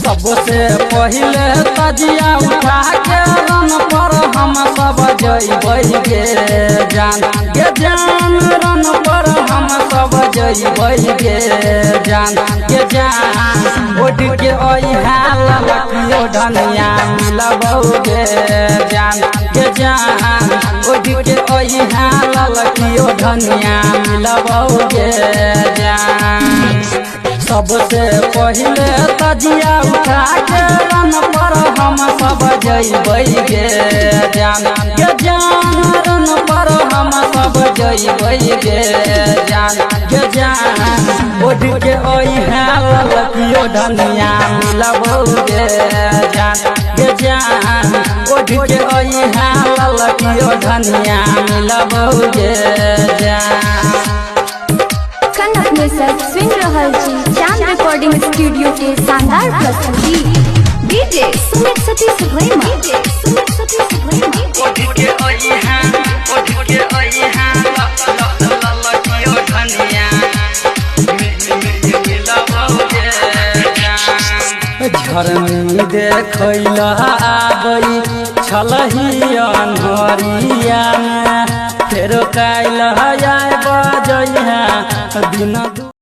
सबसे पहले तजिया उठा के रन पर हम सब जइबै गे जान गे जान रन पर हम सब जइबै गे जान गे जान उठ के ओइहा ललकियो धनिया मिलबौ गे जान गे जान उठ के ओइहा ललकियो धनिया मिलबौ गे जान सबसे पहले तजिया उठा के रन पर हम सब जइबै गे जान गे जान रन पर हम सब जइबै गे जान गे जान उठ के ओइहा ललकियो धनिया मिलबौ गे जान गे जान उठ के ओइहा ललकियो धनिया मिलबौ गे जान। कनक में सर सुन रहल छी चांद रिकॉर्डिंग स्टूडियो के शानदार प्रस्तुति डीजे सुमित सतीश भैमा उठ के ओइहा ललकियो धनिया मिलबौ गे जान। झरनी देखैला आबै छलही अन्हरिया में फेरो काल्हि आइ बजैहा दिन